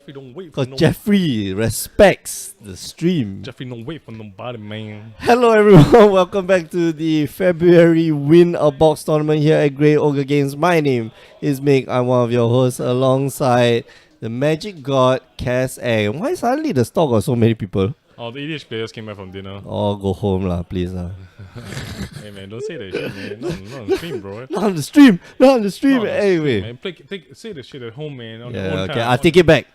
Jeffrey don't wait for Because no. Jeffrey respects the stream. Jeffrey don't wait for nobody, man. Hello everyone, welcome back to the February Win a Box tournament here at Grey Ogre Games. My name is Mick, I'm one of your hosts alongside the Magic God, Cass Egg. Why suddenly the stock got so many people? Oh, the EDH players came back from dinner. Oh, go home lah, please lah. Hey man, don't say that shit, man. Not on the stream, bro. Not on the stream, not on the stream, Not on the anyway. stream, man. Say the shit at home, man. On your own Yeah, time. okay, I'll take it back,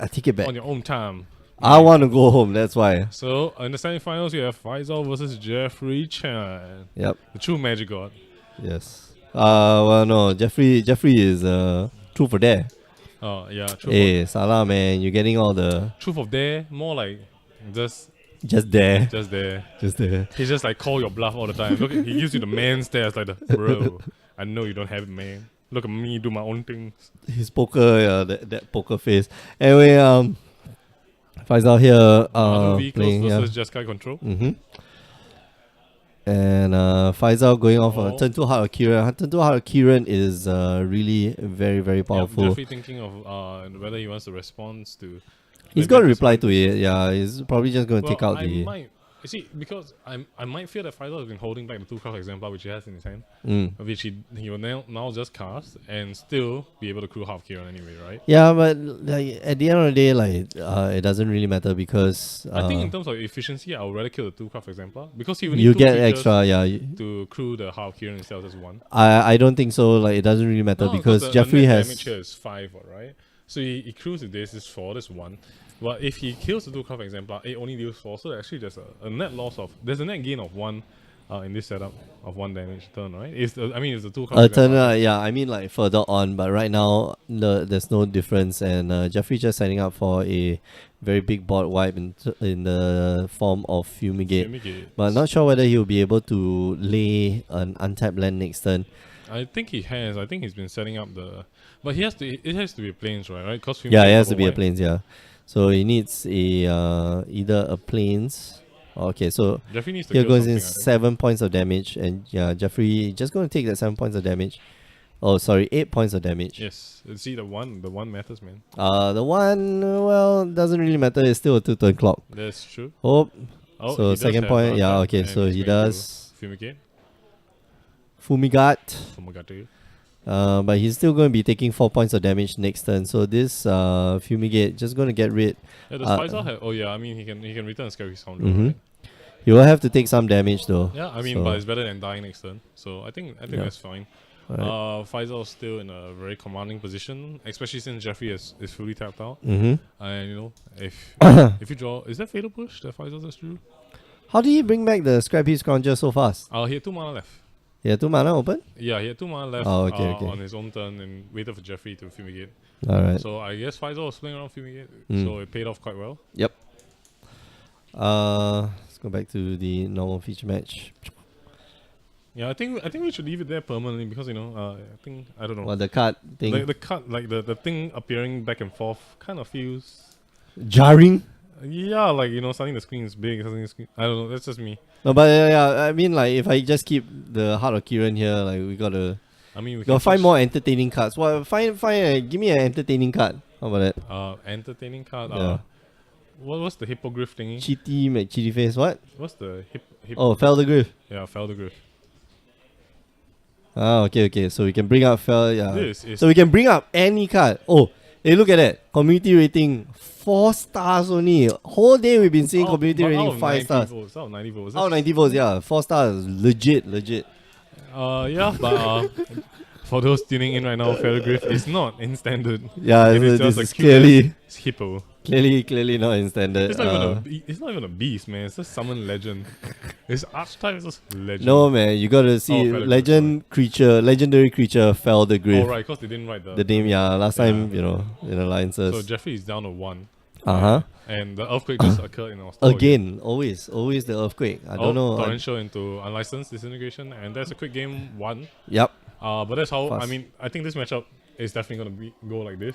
On your own time. I want to go home, that's why. So, in the semifinals, you have Faisal versus Jeffrey Chan. Yep. The true Magic God. Yes. Well no, Jeffrey is truth or dare. Oh, yeah. Hey, Salah man, you're getting all the... Truth of dare, more like just there. there. Just there. He just like call your bluff all the time. Look, he gives you the man stares like the bro. I know you don't have it, man. Look at me do my own things. His poker, that poker face. Anyway, Faisal here, Other vehicles playing versus Jeskai control. And Faisal going off Oh. turn 2 Heart of Kiran. Turn 2 Heart of Kiran is really very, very powerful. Jeffrey thinking of whether he wants to respond to. He's going to reply to it. Yeah, he's probably just going to take out the... You see, because I might feel that Faisal has been holding back the 2-card exemplar which he has in his hand, which he will now just cast and still be able to crew half Kiran anyway, right? Yeah, but like at the end of the day, like it doesn't really matter because I think in terms of efficiency, I would rather kill the 2-card exemplar because he will need you two get creatures extra. Yeah, to crew the half Kiran instead of just one. I don't think so. Like it doesn't really matter because Jeffrey the has damage here is 5, right? So he crews with this is 4, this 1. But if he kills the 2-card exemplar, it only deals 4. So actually there's a net loss of a net gain of 1 in this setup of 1 damage turn, right? If the 2-card turn, yeah, I mean like further on, but right now there's no difference, and Jeffrey just signing up for a very big board wipe in the form of Fumigate. But not sure whether he'll be able to lay an untapped land next turn. I think he has. I think he's been setting up the... But he has to. It has to be a plains, right? Cause yeah, it has to be a plains, yeah. So he needs a either a plains. Okay, so Jeffrey needs to here kill goes in something, 7 points of damage, and yeah, Jeffrey just going to take that 7 points of damage. Oh, sorry, 8 points of damage. Yes, see the one matters, man. The one, well, doesn't really matter. It's still a 2-turn clock. That's true. Oh, Oh, so second point, yeah, okay, so he does Fumigate. Fumigate. But he's still going to be taking 4 points of damage next turn. So this Fumigate just going to get rid. Yeah, does Faisal have? Oh yeah, I mean he can return a scary sound. Right? He will have to take some damage though. Yeah, I mean, but it's better than dying next turn. So I think that's fine. Right. Faisal is still in a very commanding position, especially since Jeffrey is fully tapped out. And you know, if you draw, is that Fatal Push that Faisal just drew? How did he bring back the Scrappy Scrounger so fast? He had 2 mana left. He had 2 mana open? Yeah, he had 2 mana left on his own turn and waited for Jeffrey to Fumigate. Alright. So I guess Faisal was playing around Fumigate, so it paid off quite well. Yep. Let's go back to the normal feature match. Yeah, I think we should leave it there permanently because I don't know. Well, the card thing. The card, like the thing appearing back and forth, kind of feels jarring. Yeah, like suddenly the screen is big, suddenly the screen. I don't know. That's just me. No, but yeah, I mean, like if I just keep the Heart of Kiran here, like we gotta. I mean, we gotta find more entertaining cards. Well, give me an entertaining card. How about that? Entertaining card. Yeah. What's the hippogriff thingy? Chitty McChitty face. What? What's the hip? Oh, Feldergriff. Yeah, Feldergriff. Okay. So we can bring up yeah. So we can bring up any card. Oh, hey, look at that. Community rating 4 stars only. Whole day we've been seeing community rating 5 stars. Votes, out of 90 votes. Out of 90 votes, yeah. 4 stars. Legit. Yeah, but for those tuning in right now, Feldergriff is not in standard. Yeah, it's this is clearly hippo. Clearly not in standard. It's not even a beast, man. It's just summon legend. Its archetype is just legend. No, man. You gotta see legendary creature Feldergriff. Oh, right, because they didn't write the name. Yeah, last time, in alliances. So Jeffrey is down to 1. And the earthquake just occurred in our store again. Always the earthquake. I don't know. Torrential into unlicensed disintegration, and that's a quick game 1. Yep. But that's how. I mean, I think this matchup is definitely gonna go like this.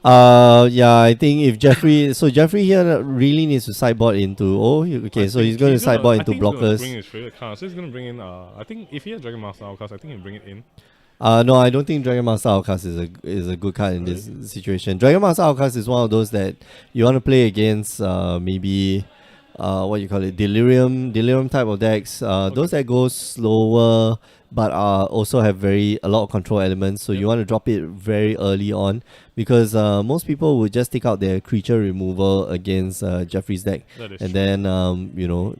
Yeah, I think if Jeffrey here really needs to sideboard into. So he's going to sideboard into blockers. He's going to bring his favorite card. So he's going to bring in. I think if he has Dragon Master Outcast, I think he'll bring it in. No, I don't think Dragon Master Outcast is a good card in this situation. Dragon Master Outcast is one of those that you want to play against maybe what you call it, Delirium type of decks. Those that go slower but also have a lot of control elements. So you want to drop it very early on because most people would just take out their creature removal against Jeffrey's deck, and then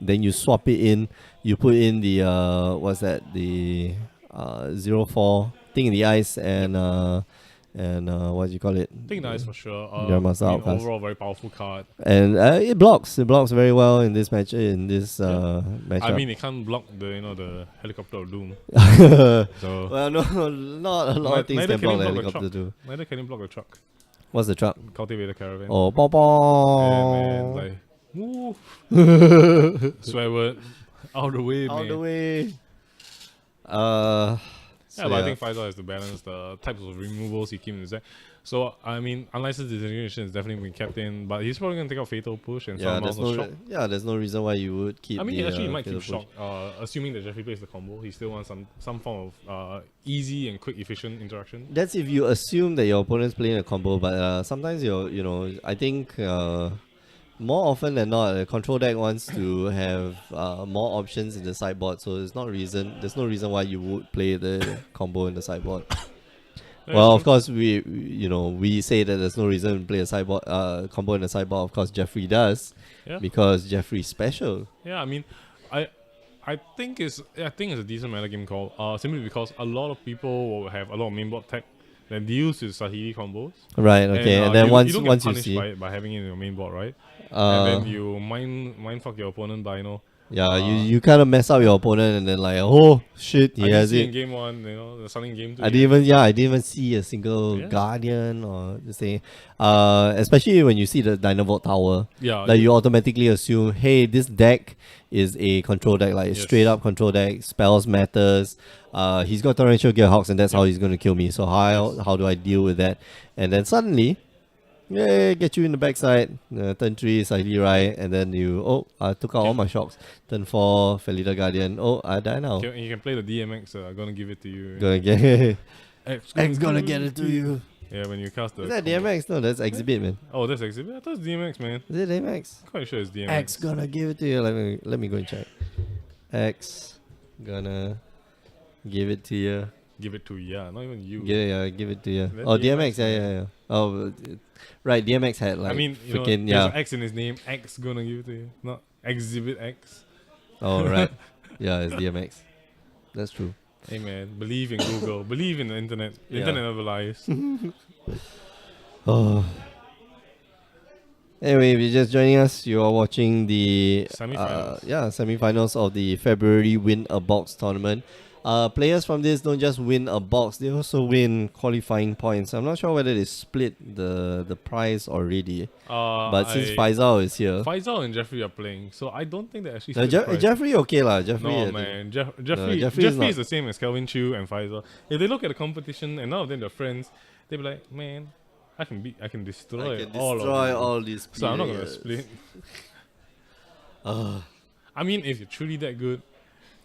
then you swap it in. You put in the the 0/4 thing in the ice and what do you call it? Thing in the ice for sure. Overall, very powerful card. And it blocks. It blocks very well in this match. Matchup. I mean, it can't block the Helicopter of Doom. So well, no, not a lot of things can block the Helicopter Doom. Neither can it block the truck. What's the truck? Cultivator Caravan. Oh, yeah, man, like move. Swear word. Out the way, man. Out the way. But I think Faisal has to balance the types of removals he keeps in his deck. So, I mean, Unlicensed Disintegration is definitely been kept in, but he's probably going to take out Fatal Push and some amount of Shock. There's no reason why you would keep. I mean, actually, he might keep Shock, assuming that Jeffrey plays the combo. He still wants some form of easy and quick, efficient interaction. That's if you assume that your opponent's playing a combo, but sometimes I think more often than not, a control deck wants to have more options in the sideboard, so there's no reason why you would play the combo in the sideboard. Well, of course, we say that there's no reason to play a sideboard combo in the sideboard. Of course, Jeffrey does, because Jeffrey's special. Yeah, I mean, I think it's a decent meta game call. Simply because a lot of people will have a lot of mainboard tech that deals with Sahili combos. Right. Okay. And then once you see by having it in your mainboard, right? And then you mind fuck your opponent by you kind of mess up your opponent and then like, oh shit, he has it in game 1, the starting game 2. I didn't even see a single Guardian or the thing. Especially when you see the Dynavolt Tower. You automatically assume, hey, this deck is a control deck, like straight up control deck. Spells matters. He's got Torrential Gearhawks and that's how he's gonna kill me. So how do I deal with that? And then suddenly, get you in the backside. Turn 3, Sahili right, and then I took out all my shocks. Turn 4, Felida Guardian. Oh, I die now. You can play the DMX. Gonna give it to you. Gonna get X gonna get it to you. Yeah, when you cast the. Is that DMX? No, that's Exhibit, man. Oh, that's Exhibit. I thought it's DMX, man. Is it DMX? Quite sure it's DMX. X gonna give it to you. Let me go and check. X gonna give it to you. Give it to you, not even you. Yeah, give it to you. Oh, DMX, yeah. Oh, right, DMX had like. I mean, freaking there's an X in his name. X gonna give it to you, not Exhibit X. Oh right, yeah, it's DMX. That's true. Hey man, believe in Google. Believe in the internet. The internet never lies. Oh. Anyway, if you're just joining us, you are watching the semifinals of the February Win a Box tournament. Players from this don't just win a box, they also win qualifying points. I'm not sure whether they split the prize already. But since Faisal is here. Faisal and Jeffrey are playing, so I don't think they actually split the prize. Jeffrey okay lah. Jeffrey. No man, Jeffrey is the same as Kelvin Chu and Faisal. If they look at the competition and none of them are friends, they'll be like, man, I can destroy all these players. So I'm not gonna split. I mean, if you're truly that good,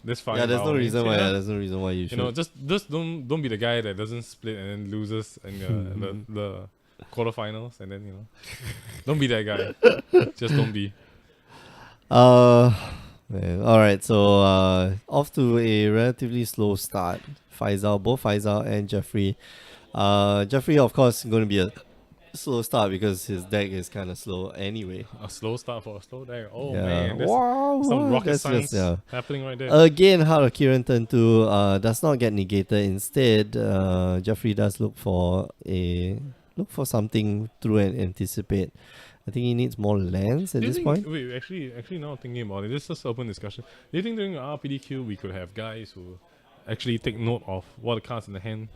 that's fine. Yeah, there's no reason why. There's no reason why you should. Just don't be the guy that doesn't split and then loses in the quarterfinals, and then don't be that guy. Just don't be. Man, all right. So off to a relatively slow start. Both Faisal and Jeffrey. Jeffrey, of course, going to be a slow start because his deck is kind of slow anyway. A slow start for a slow deck. Oh man, there's some rocket science happening right there. Again, Heart of Kiran turn 2 does not get negated. Instead, Jeffrey does look for something through and anticipate. I think he needs more lands at this point. Wait, actually, now thinking about it, this is just open discussion. Do you think during our RPDQ we could have guys who actually take note of what the cards in the hand?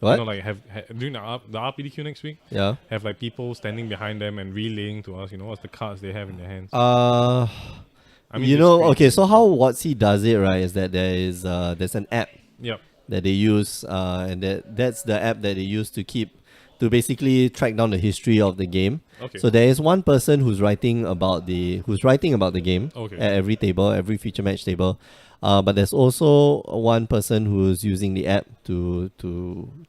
What? During the RPDQ next week, have like people standing behind them and relaying to us, what's the cards they have in their hands. I mean, okay, so how WotC does it, right, is that there's an app that they use, and that's the app that they use to keep to basically track down the history of the game. Okay. So there is one person who's writing about the game Okay. at every table, every feature match table. But there's also one person who's using the app to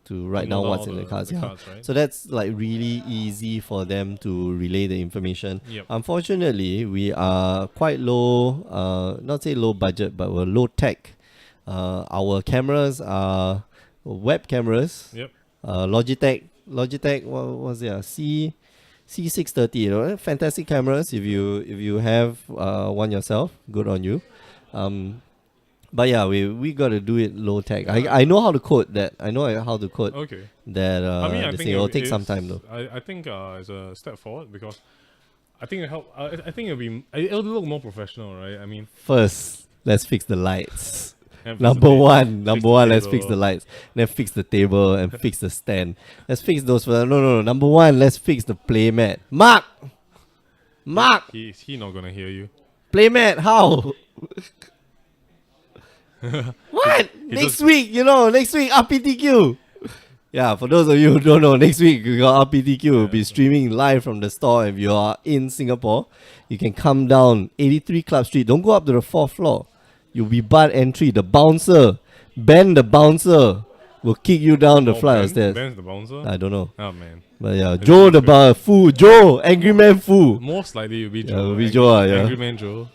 write down what's in the cards. Right? So that's like really easy for them to relay the information. Yep. Unfortunately, we are quite low, not say low budget, but we're low tech. Our cameras are web cameras. Yep. Logitech, what was it? C630, you know, fantastic cameras. If you have one yourself, good on you. But yeah, we got to do it low tech. I know how to code that. I know how to code Okay. that. I think it'll take some time though. I think it's a step forward because I think it help. I think it'll look more professional, right? I mean, first let's fix the lights. and Number one, let's table. fix the lights. Then fix the table and fix the stand. Let's fix those first. No. Number one, let's fix the playmat. Mark. He not gonna hear you. Playmat, how? What? Next week RPTQ. Yeah, for those of you who don't know, next week we got RPTQ. We'll be streaming live from the store. If you are in Singapore, you can come down 83 Club Street. Don't go up to the 4th floor. You'll be barred entry. The bouncer, Ben the bouncer, will kick you down the flight of stairs. Ben's the bouncer? I don't know. Oh man. But yeah, Joe the fool. Joe, Angry Man fool. Most likely you'll be Joe. Yeah, will be Joe, yeah. Angry Man Joe.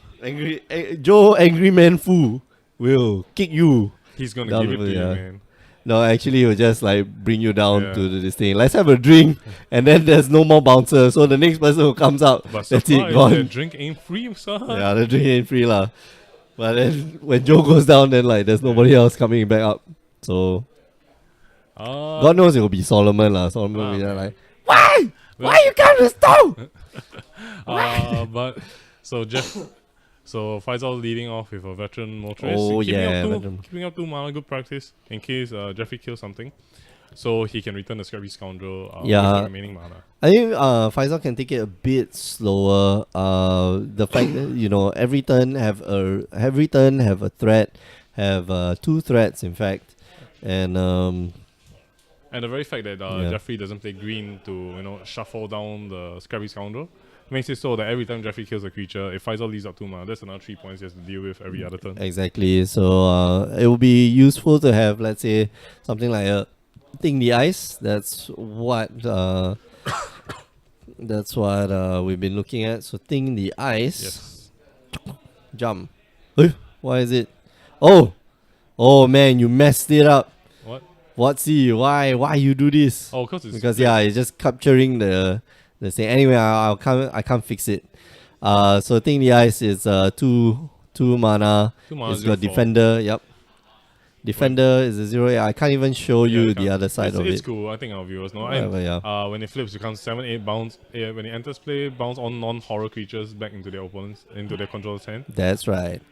Joe, Angry Man fool, will kick you. He's gonna down give it to you, yeah. man. No, actually, he'll just like bring you down to this thing. Let's have a drink, and then there's no more bouncer. So the next person who comes out, But that's it, the gone. drink ain't free, sir. Yeah, the drink ain't free lah. But then when Joe goes down, then like there's nobody else coming back up. So God knows it will be Solomon lah. Solomon will be there like, why you come to the store? But so Faisal leading off with a veteran Moltres. Oh yeah, keeping up 2 mana, good practice in case Jeffrey kills something, so he can return the Scrappy Scoundrel with the remaining mana. I think Faisal can take it a bit slower. The fact that every turn have a threat, have 2 threats in fact, and the very fact that Jeffrey doesn't play green to shuffle down the Scrappy Scoundrel makes it so that every time Jeffrey kills a creature, if Faisal leaves up 2 mana, that's another 3 points he has to deal with every other turn. Exactly. So it will be useful to have, let's say, something like a Thing the Ice. That's what we've been looking at. So Thing the Ice. Yes. Jump. Why is it? Oh man, you messed it up. What? What's he? Why you do this? Oh, because it's just capturing the thing. Anyway, I can't fix it. So Thing the Ice is 2 mana. It's got Defender. Yep. Defender is a 0. I can't even show you the other side of it. It's cool. I think our viewers know. Whatever, when it flips, it becomes 7/8 bounce. When it enters play, bounce on non-horror creatures back into their opponents, into their controller's hand. That's right.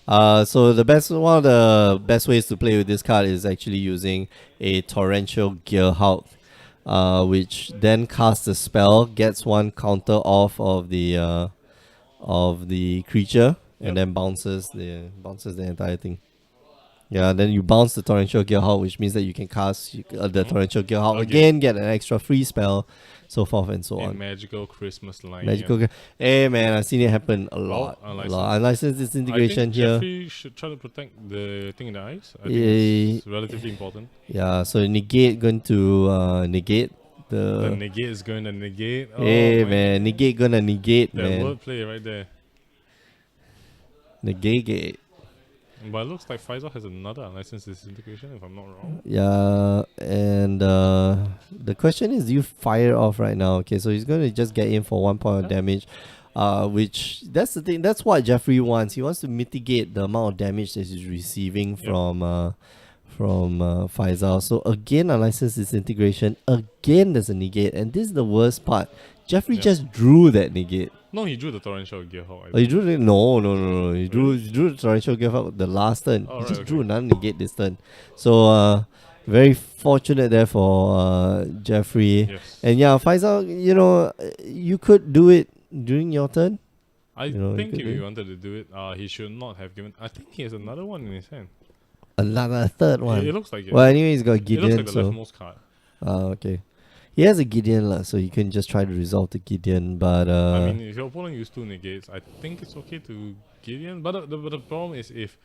So one of the best ways to play with this card is actually using a Torrential Gearhulk, which then casts a spell, gets 1 counter off of the creature, and then bounces the entire thing. Yeah, then you bounce the Torrential Gearhulk, which means that you can cast the Torrential Gearhulk again, get an extra free spell, so forth and so on. Magical Christmas line. Hey man, I've seen it happen a lot. Unlicensed disintegration here. Jeffrey should try to protect the Thing in the Ice. I think it's relatively important. Yeah, so negate going to negate the negate is going to negate. Hey man, negate gonna negate, man. That wordplay right there. Negate. But it looks like Faisal has another unlicensed disintegration, if I'm not wrong. Yeah, and the question is, do you fire off right now? Okay, so he's going to just get in for 1 point of damage, which, that's the thing, that's what Jeffrey wants. He wants to mitigate the amount of damage that he's receiving from Faisal. So again, unlicensed disintegration, again there's a negate, and this is the worst part. Jeffrey just drew that negate. No, he drew the Torrential Gearhulk. Oh, he drew it? No. He drew the Torrential Gearhulk the last turn. He just drew another negate this turn. So, very fortunate there for Jeffrey. Yes. And yeah, Faisal, you could do it during your turn. I think if he wanted to do it, he should not have given. I think he has another one in his hand. Another third one? It looks like it. Well, anyway, he's got Gideon. It looks like the leftmost card. Okay. He has a Gideon lah, so you can just try to resolve the Gideon. But I mean, if your opponent used 2 negates, I think it's okay to Gideon. But the problem is if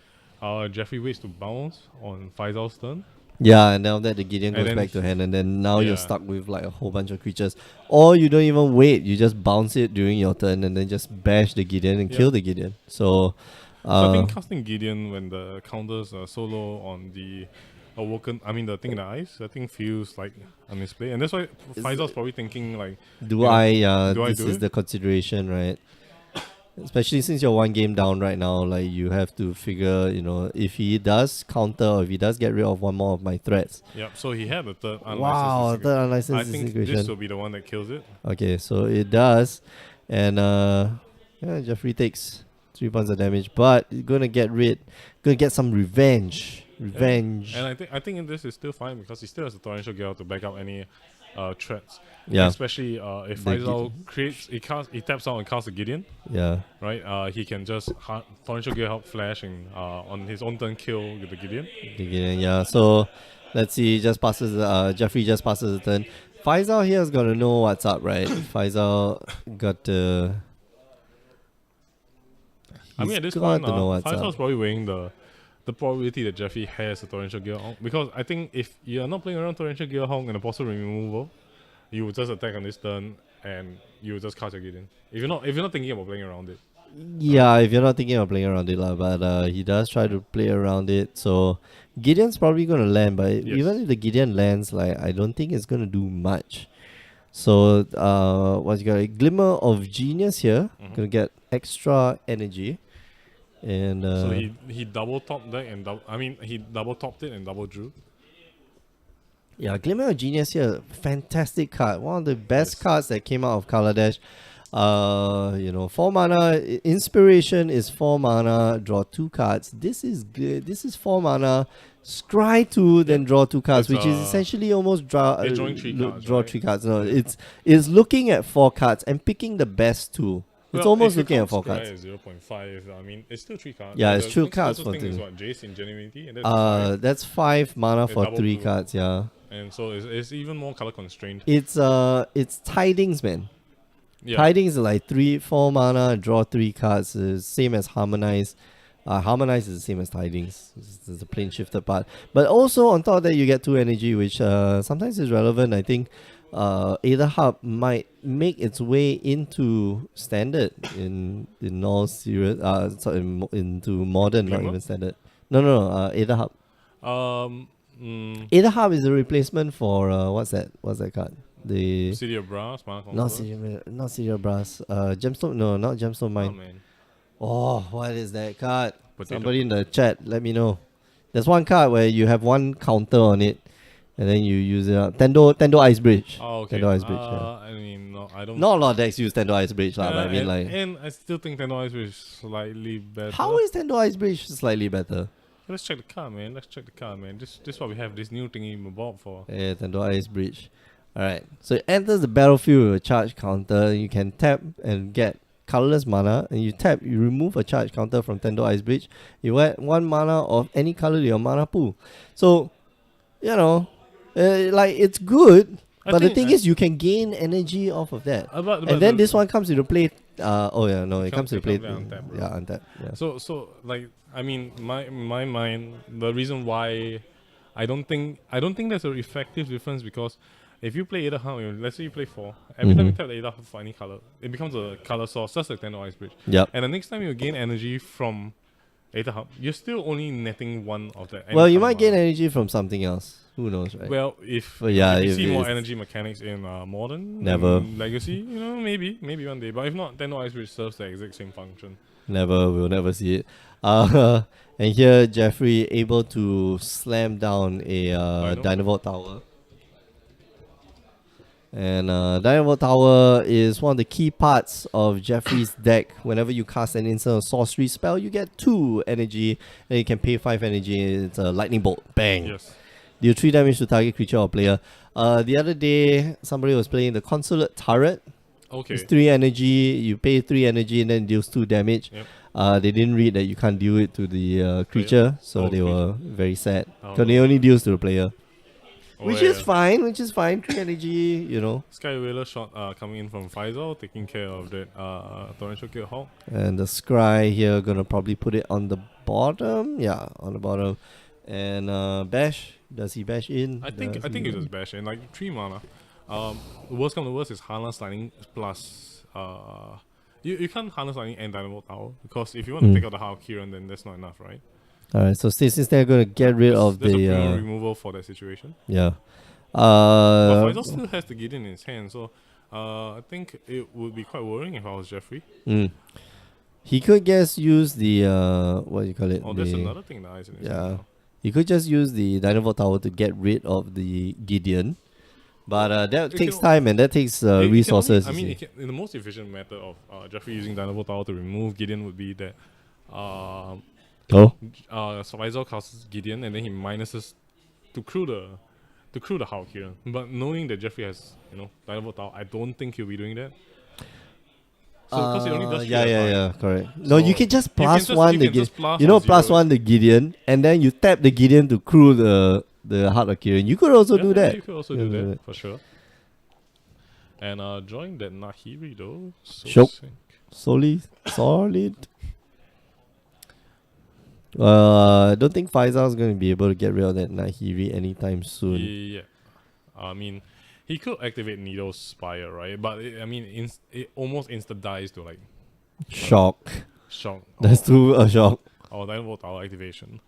Jeffrey waits to bounce on Faisal's turn. yeah, and now that the Gideon goes back to hand, and then now you're stuck with like a whole bunch of creatures. Or you don't even wait, you just bounce it during your turn and then just bash the Gideon and kill the Gideon. So I think casting Gideon when the counters are so low on the Awoken, I mean the thing in the eyes, I think feels like a misplay. And that's why Faisal's probably thinking like, do I do this I do is the consideration, right? Especially since you're 1 game down right now, like you have to figure, if he does counter or if he does get rid of one more of my threats. Yep, so he had a third unlicensed. Wow, third unlicensed I think this will be the one that kills it. Okay, so it does. And Jeffrey takes 3 points of damage, but he's gonna get some revenge. And I think in this is still fine because he still has a torrential gale to back up any threats. Yeah. Especially if Faisal he taps out and casts a Gideon. Yeah. Right. He can just torrential gale help flash and on his own turn kill with the Gideon. Yeah. So let's see. Jeffrey just passes the turn. Faisal here is gonna know what's up, right? Faisal got to. I mean, at this point, Faisal's probably weighing the probability that Jeffrey has a torrential gale, because I think if you're not playing around torrential gale Hong and a possible removal, you would just attack on this turn and you would just cast your Gideon. If you're not thinking about playing around it. Yeah, if you're not thinking of playing around it, but he does try to play around it. So Gideon's probably gonna land, but even if the Gideon lands, like I don't think it's gonna do much. So what's got a Glimmer of Genius here? Gonna get extra energy. And so he double topped deck and he double topped it and double drew. Yeah, Glimmer of Genius here, fantastic card. One of the best cards that came out of Kaladesh. 4 mana inspiration is 4 mana, draw 2 cards. This is good. This is 4 mana, scry 2, then draw 2 cards, which is essentially almost drawing 3 cards. Draw 3 cards. No, it's looking at 4 cards and picking the best 2. It's almost looking at 4 cards. 0.5. I mean, it's still 3 cards. Yeah, it's 2 cards for 3. What, Jace Ingenuity? And that's 5 mana for 3 cards. Yeah. And so it's even more color constrained. It's Tidings, man. Yeah. Tidings is like 4 mana, draw 3 cards. Same as Harmonize. Harmonize is the same as Tidings. It's the plane shifted part. But also on top of that, you get 2 energy, which sometimes is relevant. I think Aether Hub might make its way into standard in all serious. Into modern, not even standard. No. Aether Hub. Aether Hub is a replacement for what's that card? The City of Brass, not City of Brass. Gemstone. No, not Gemstone Mine. Oh, man. Oh, what is that card? Somebody in the chat, let me know. There's one card where you have 1 counter on it, and then you use it up. Tendo Ice Bridge. Oh, okay. Tendo Ice Bridge. Yeah. I mean, no, I don't. Not a lot of decks use Tendo Ice Bridge, but I mean, and I still think Tendo Ice Bridge is slightly better. How is Tendo Ice Bridge slightly better? Let's check the card, man. This is what we have this new thingy mob for. Yeah, Tendo Ice Bridge. Alright, so it enters the battlefield with a charge counter. You can tap and get colorless mana, and you remove a charge counter from Tendo Ice Bridge. You add 1 mana of any color to your mana pool. So, it's good, but the thing is, you can gain energy off of that. And then this one comes into play. It comes into play. Untap. Yeah. So like, I mean, my mind, the reason why I don't think there's an effective difference, because if you play Aether Hub, let's say you play 4, every time you tap the Aether Hub for any color, it becomes a color source, just like Tendo Ice Bridge. Yep. And the next time you gain energy from Aether Hub, you're still only netting 1 of that. Well, you might gain energy from something else. Who knows, right? Well, if you see more energy mechanics in Modern, Legacy, maybe one day. But if not, Tendo Ice Bridge serves the exact same function. We'll never see it. And here, Jeffrey able to slam down a Dynavolt Tower. And Dynavolt Tower is one of the key parts of Jeffrey's deck. Whenever you cast an instant or sorcery spell, you get 2 energy, and you can pay 5 energy. It's a lightning bolt. Bang! Yes. Deal 3 damage to target creature or player. The other day, somebody was playing the Consulate Turret. Okay. It's 3 energy. You pay 3 energy and then deals 2 damage. Yep. They didn't read that you can't deal it to the creature, so they were very sad. Because they only deals to the player. which is fine. 3 energy, you know. Sky Whaler shot coming in from Faisal, taking care of that Torrential Kill Hawk. And the Scry here gonna probably put it on the bottom. Yeah, on the bottom. And bash. Does he bash in? I think he just bash in, like 3 mana. Worst come to worst is Harness Lightning plus you can't Harness Lightning and Dynamo Tower, because if you want to take out the Heart of Kiran, then that's not enough, right? Alright, so since they're gonna get rid of there's the a removal for that situation. Yeah. But Faisal still has the Gideon in his hand, so I think it would be quite worrying if I was Jeffrey. He could just use the what do you call it? Oh, there's another thing that is in his hand now. He could just use the Dynamo Tower to get rid of the Gideon. But that takes time and that takes resources. In the most efficient method of Jeffrey using Dynamo Tower to remove Gideon would be that Faisal casts Gideon and then he minuses to crew the Hulk here. But knowing that Jeffrey has, Dynamo Tower, I don't think he'll be doing that. So because he only does correct. So no, you can just plus one the Gideon. Plus zero. One the Gideon, and then you tap the Gideon to crew the Heart of Kiran. You could also do that. You could also do that for sure. And drawing that Nahiri though, solid. I don't think Faisal's going to be able to get rid of that Nahiri anytime soon. Yeah, I mean, he could activate Needle's Spire, right? But it almost insta dies to like shock. That's too a shock. Or Dynamo Tower activation.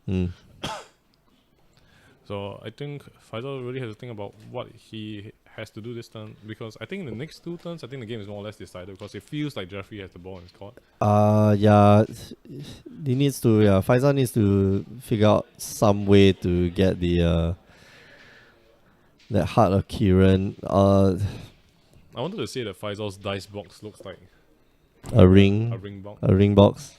So I think Faisal really has to think about what he has to do this turn, because I think in the next 2 turns, I think the game is more or less decided, because it feels like Jeffrey has the ball in his court. Faisal needs to figure out some way to get the that Heart of Kiran. I wanted to say that Faisal's dice box looks like a ring box.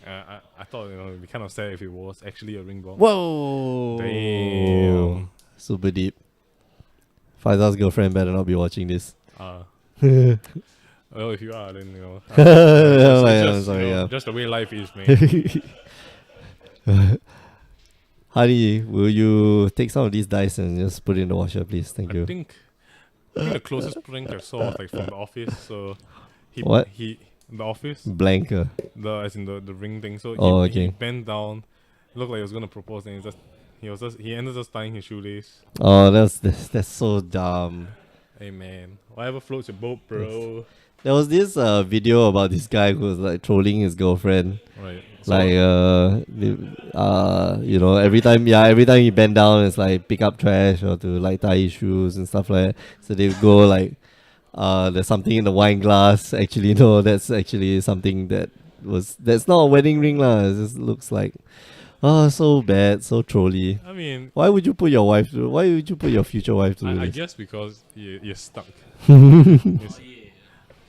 I thought it'd be kind of sad if it was actually a ring box. Whoa! Damn. Super deep. Faisal's girlfriend better not be watching this. Well, if you are, then just the way life is, man. Honey, will you take some of these dice and just put it in the washer, please? Thank you. I think the closest prank I saw was like from The Office. So The Office. Blanker. As in the ring thing. So he bent down. It looked like he was gonna propose, and he ended up tying his shoelace. Oh, that's so dumb. Hey man, whatever floats your boat, bro. There was this video about this guy who was like trolling his girlfriend. Right. Like every time he bend down, it's like pick up trash or to like tie his shoes and stuff like that. So they would go like, there's something in the wine glass. Actually, no, that's actually something that's not a wedding ring lah. It just looks like, so bad, so trolly. I mean, why would you put your future wife to do I this? guess because you're stuck.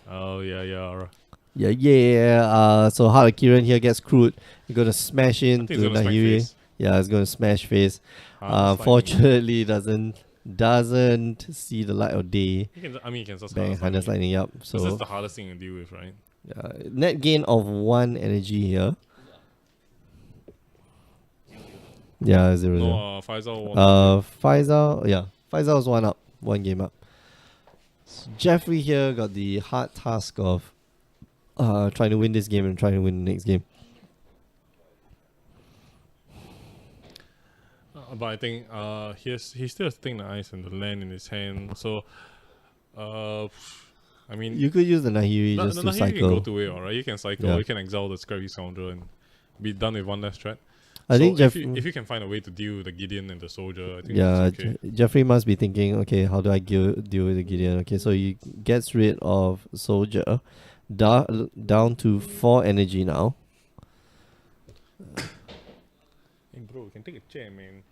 Oh yeah. Yeah. So Heart of Kiran here gets crewed. You're gonna smash in to Nahiri. Yeah, it's gonna smash face. Fortunately, doesn't see the light of day. You can just bang Harness Lightning up. So that's the hardest thing to deal with, right? Net gain of 1 energy here. Yeah, 0-0. No, Faisal won. Faisal's 1 up, 1 game up. So Jeffrey here got the hard task of trying to win this game and trying to win the next game. But I think he still has to take the ice and the land in his hand. So, you could use the Nahiri just to cycle. You can go to it, alright. You can cycle. Yeah. You can exile the Scurvy Scoundrel and be done with 1 less threat. I think if you can find a way to deal with the Gideon and the Soldier, I think that's okay. Jeffrey must be thinking, okay, how do I deal with the Gideon? Okay, so he gets rid of Soldier, down to 4 energy now. Hey bro, you can take a chair, man.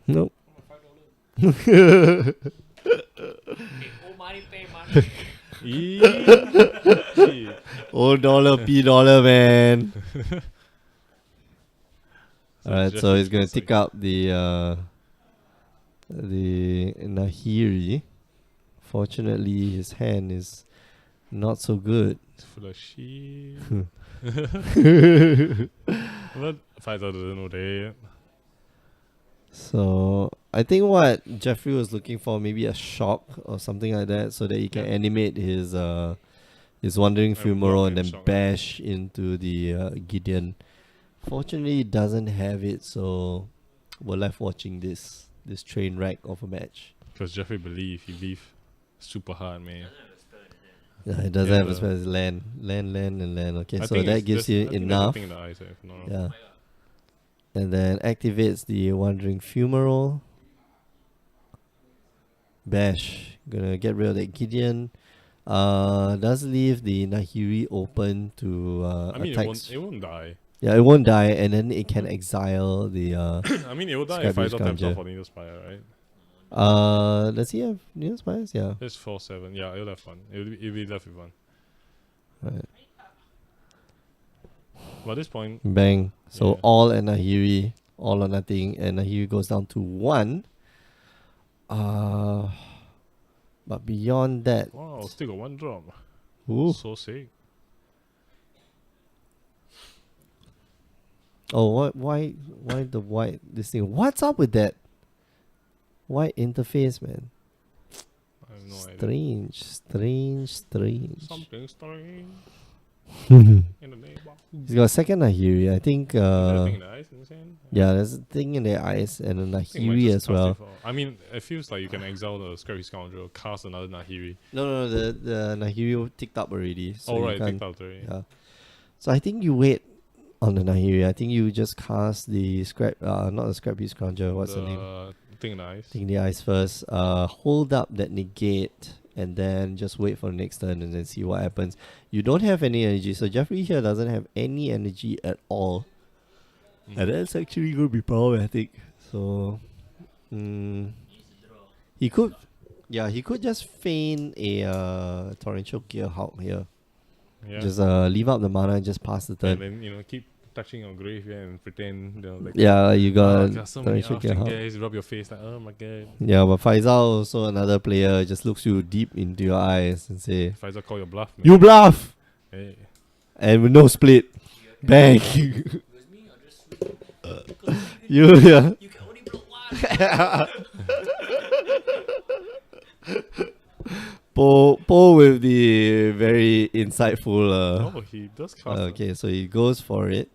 Nope. $O $P man. Alright, so he's gonna tick up the Nahiri. Fortunately, his hand is not so good. It's full of shit. But Faisal doesn't know that. So I think what Jeffrey was looking for, maybe a shock or something like that, so that he can animate his wandering fumarole and then bash into the Gideon. Fortunately, he doesn't have it, so we're left watching this train wreck of a match. Because Jeffrey he believe super hard, man. Yeah, it doesn't have a spell. It's land. Okay, so that gives you enough. Yeah. And then activates the Wandering Fumarole. Bash. Gonna get rid of that Gideon. Does leave the Nahiri open to attack. It won't die. Yeah, it won't die, and then it can exile the. I mean, it will die if I don't tap for Needle Spire, right? Does he have Needle Spires? Yeah. It's 4/7. Yeah, it'll have fun. It'll be left with one. Right. But at this point, bang. So all and Nahiri, all or nothing, and Nahiri goes down to 1. But beyond that, wow, still got 1 drop. Ooh. So sick. Oh, why the white this thing? What's up with that white interface, man? I have no idea. Strange. Something strange. In the neighborhood. He's got a second Nahiri. I think. Thing in the eyes, yeah, there's a thing in the eyes and a Nahiri as well. I mean, it feels like you can exile the Scrappy Scoundrel, cast another Nahiri. No, the Nahiri ticked up already. So ticked up already. Yeah. So I think you wait on the Nahiri. I think you just cast the not the Scrappy Scoundrel. What's the name? Thing in the eyes. Thing in the eyes first. Hold up that negate. And then just wait for the next turn and then see what happens. You don't have any energy. So Jeffrey here doesn't have any energy at all. And that's actually going to be problematic. So, he could just feign a Torrential Gearhawk here. Yeah. Just leave out the mana and just pass the turn. And then, keep touching your grave and pretend, you got so many guys, rub your face like, oh my god. Yeah, but Faisal also another player, just looks you deep into your eyes and say, Faisal call your bluff, man. You bluff! Hey. And with no split. Bang! You can only block one! Paul with the very insightful he does cast okay, so he goes for it.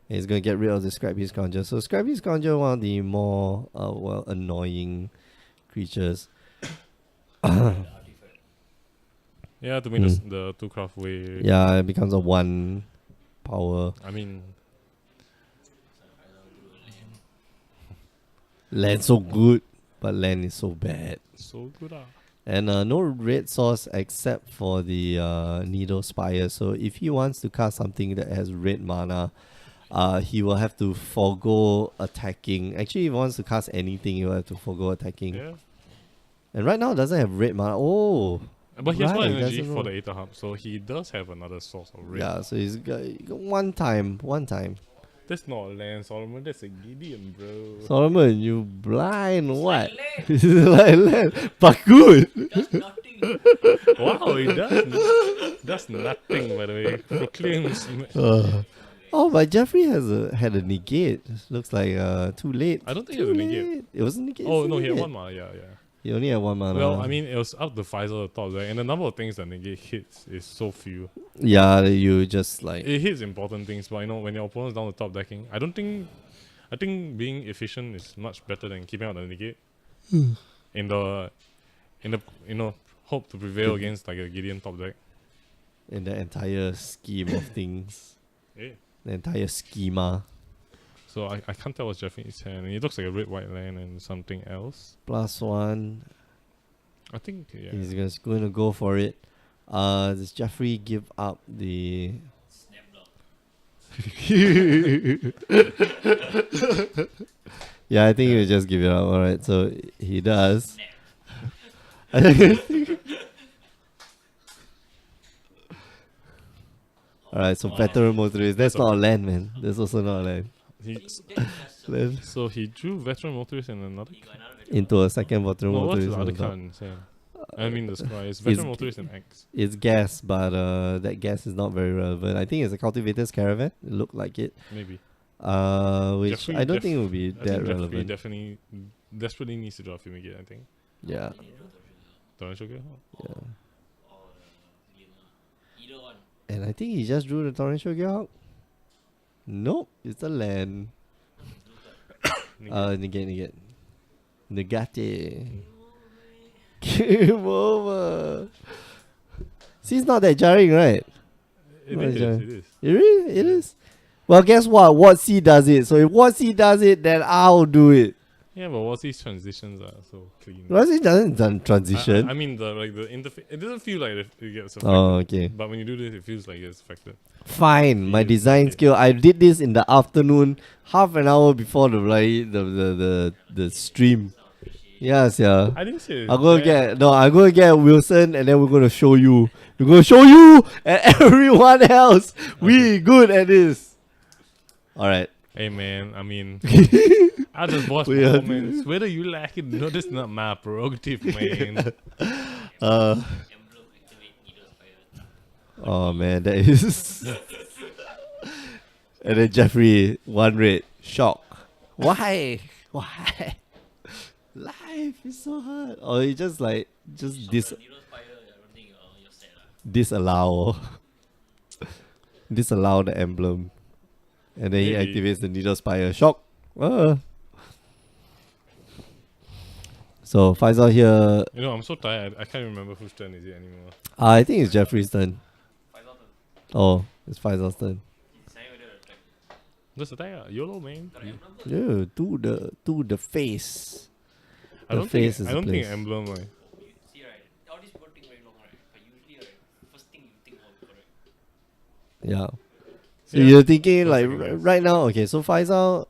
And he's going to get rid of the Scrappy Scoundrel. So Scrappy Scoundrel, one of the more annoying creatures. Yeah, to me the 2-craft way. Yeah, it becomes a 1 power. I mean, land so good, but land is so bad. So good. And no red source except for the Needle Spire. So if he wants to cast something that has red mana, he will have to forego attacking. Actually, if he wants to cast anything, he will have to forego attacking. Yeah. And right now, it doesn't have red mana. Oh! But he has one energy for the Aether Hub, so he does have another source of red. Yeah, so he's got one time. That's not land, Solomon. That's a Gideon, bro. Solomon, you blind what? It's like land. But good. That's nothing. Wow, he does nothing, by the way. Proclaims. Oh, but Jeffrey had a negate. Looks like too late. I don't think it was a negate. It wasn't negate. Oh, no, he had 1 mana, yeah. He only had 1 mana. Well, I mean, it was up to Faisal at the top, right? And the number of things that negate hits is so few. Yeah, you just like... It hits important things, but when your opponent's down the top decking, I think being efficient is much better than keeping out the negate. in the hope to prevail against like a Gideon top deck. In the entire scheme of things. Yeah. The entire schema. So I can't tell what's Jeffrey's hand. It looks like a red-white land and something else. +1. I think, yeah. He's just going to go for it. Does Jeffrey give up the... Snap block. Yeah, I think he'll just give it up. Alright, so he does. Alright, so Veteran Motorist. That's not a land, man. That's also not a land. So he drew Veteran Motorist and another into a second Veteran Motorist. What's the other card inside? I mean the Scry. It's Veteran Motorist and X. It's gas, but that gas is not very relevant. I think it's a Cultivator's Caravan. It looked like it. Maybe. Which I don't think it would be that relevant. Definitely desperately needs to draw Fumigate, I think. Yeah. Torrential Gearhawk? Yeah. And I think he just drew the Torrential Gearhawk. Nope, it's a land. Negate. Game over. See, it's not that jarring, right? It is. It is. Well, guess what? What C does it. So if what C does it, then I'll do it. Yeah, but what's these transitions are so clean. What C doesn't transition. I mean, the interface. It doesn't feel like it gets affected. Oh, okay. But when you do this, it feels like it's affected. Fine, my design skill. I did this in the afternoon, half an hour before the stream. Yes, yeah. I didn't say. I'm gonna get Wilson, and then we're gonna show you. We're gonna show you and everyone else. We good at this. All right. Hey man, I mean, I just boss performance. Whether you like it, no, that's not my prerogative, man. Oh man, that is. And then Jeffrey, 1 red, shock. Why? Life is so hard. Or you just disallow the emblem, and then he activates the Needle Spire. Shock. So Faisal here. You know, I'm so tired. I can't remember whose turn is it anymore. I think it's Jeffrey's turn. Oh, it's Faisal's turn. Just attack, YOLO, man. Yeah, to the face. I don't think emblem, like. Yeah. So you're thinking like right now, okay, so Faisal,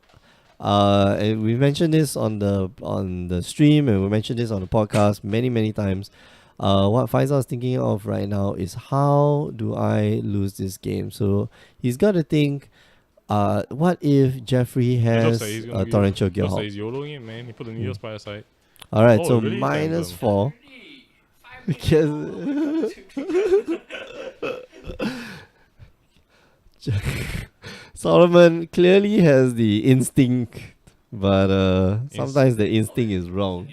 and we mentioned this on the stream, and we mentioned this on the podcast many times. What Faisal is thinking of right now is, how do I lose this game? So he's got to think, what if Jeffrey has a Torrential Gearhawk? Looks like he's YOLOing it, man. He put the Needle Spire aside. Alright, so really -4. Because Solomon clearly has the instinct, but sometimes the instinct is wrong.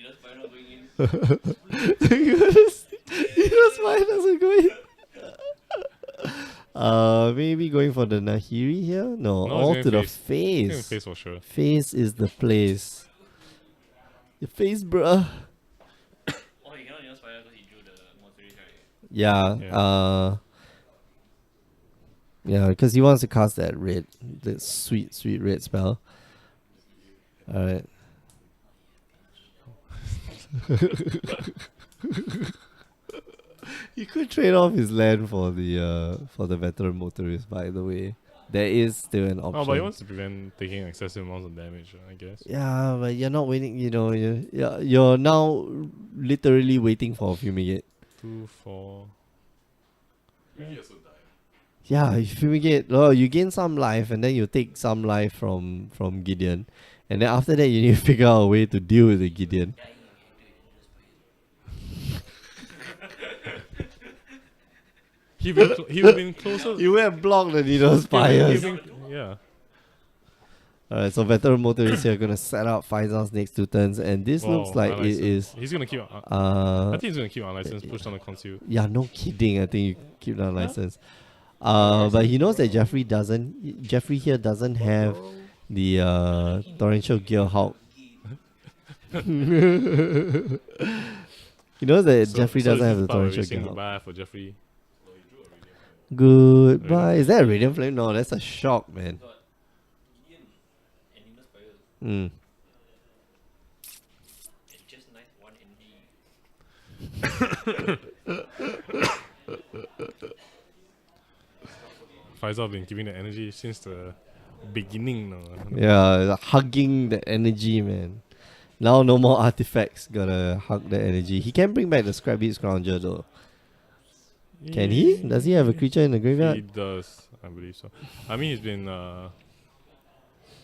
Maybe going for the Nahiri here? No, all to the face. Face for sure. Face is the place. Your face, bruh. Yeah. Yeah, because he wants to cast that sweet red spell. Alright. You could trade off his land for the veteran motorist, by the way. There is still an option. Oh, but he wants to prevent taking excessive amounts of damage, I guess. Yeah, but you're not waiting, you're now literally waiting for a Fumigate. 2, 4. Yeah, if Fumigate, you gain some life, and then you take some life from Gideon. And then after that, you need to figure out a way to deal with the Gideon. He would have been closer. You would have blocked the Needle Spires. Yeah. Alright, so Veteran Motorist here gonna set up Faisal's next 2 turns, and this looks like it is. He's gonna keep. I think he's gonna keep unlicensed, push down the conceal. Yeah, no kidding. I think you keep the unlicensed. But he knows that Jeffrey here doesn't have the Torrential Gearhawk. He knows that Jeffrey doesn't have the Torrential Gearhawk. Goodbye for Jeffrey. Goodbye. Is that a Radiant Flame? No, that's a shock, man. Faisal been giving the energy since the beginning now. Yeah, hugging the energy, man. Now no more artifacts. Gotta hug the energy. He can bring back the Scrapbeat Scrounger though. Can he? Does he have a creature in the graveyard? He does, I believe so. I mean, he's been.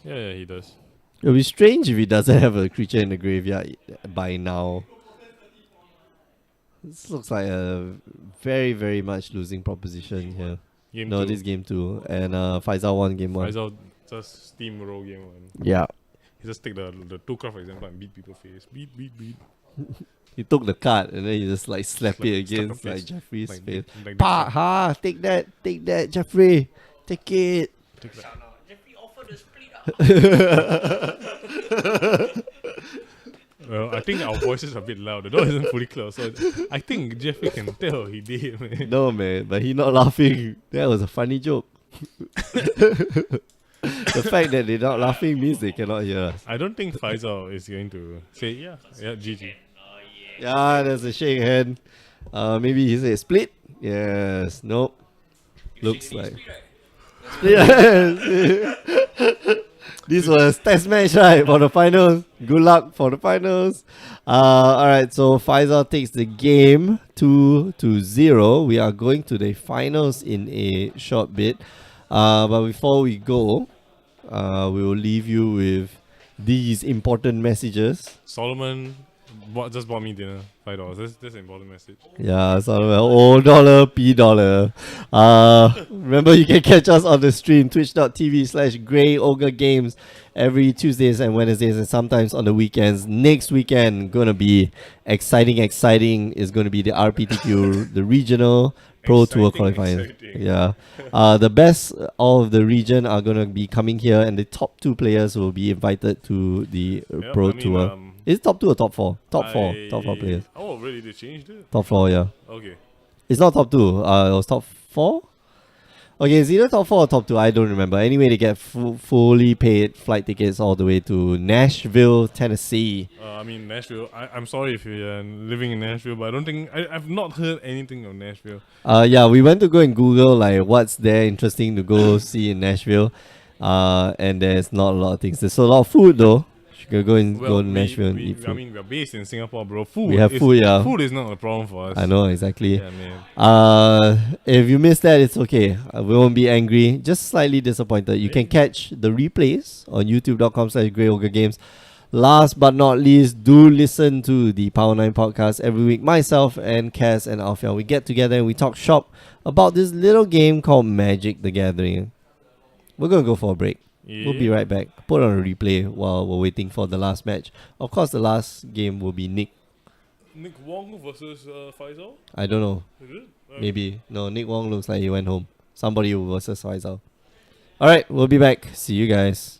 Yeah, he does. It would be strange if he doesn't have a creature in the graveyard by now. This looks like a very much losing proposition here. This game 2. And Faisal won game 1. Faisal just steamroll game 1. Yeah. he just take the 2 card for example and beat people's face. Beat. He took the card and then he just like slap it against like Jeffrey's face. Ha! Take that, Jeffrey. Take it. Jeffrey offered to split up. Well, I think our voices are a bit loud. The door isn't fully closed, so I think Jeffrey can tell he did, man. No, man, but he not laughing. That was a funny joke. The fact that they're not laughing means they cannot hear us. I don't think Faisal is going to say, yeah, GG. Yeah, there's a shake hand. Maybe he said split. Yes. Nope. Looks like split. This was test match, right, for the finals. Good luck for the finals. Alright, so Faisal takes the game 2-0. We are going to the finals in a short bit. But before we go, we will leave you with these important messages. Solomon just bought me dinner, $5. That's an important message. Yeah, Solomon. $O, P dollar. Remember, you can catch us on the stream, twitch.tv/Grey Ogre Games, every Tuesdays and Wednesdays, and sometimes on the weekends. Next weekend, gonna be exciting. Is gonna be the RPTQ, the regional Pro Tour qualifying. Yeah. The best of the region are gonna be coming here, and the top 2 players will be invited to the Pro Tour. Is it top 2 or top 4? Top 4 players. Oh, really? They changed it? Top 4, yeah. Okay. It's not top 2. It was top 4? Okay, it's either top 4 or top 2. I don't remember. Anyway, they get fully paid flight tickets all the way to Nashville, Tennessee. Nashville. I'm sorry if you're living in Nashville, but I don't think... I've not heard anything of Nashville. Yeah, we went to go and Google like what's there interesting to go see in Nashville. And there's not a lot of things. There's a lot of food though. You can go to Nashville and eat food. We're based in Singapore, bro. Food. We have food, yeah. Food is not a problem for us. I know, exactly. Yeah, man. If you missed that, it's okay. We won't be angry. Just slightly disappointed. You can catch the replays on youtube.com/Grey Ogre Games. Last but not least, do listen to the Power 9 podcast every week. Myself and Cass and Alfia, we get together and we talk shop about this little game called Magic the Gathering. We're going to go for a break. Yeah. We'll be right back. Put on a replay while we're waiting for the last match. Of course, the last game will be Nick Wong versus Faisal? I don't know. Is it? Maybe. No, Nick Wong looks like he went home. Somebody versus Faisal. Alright, we'll be back. See you guys.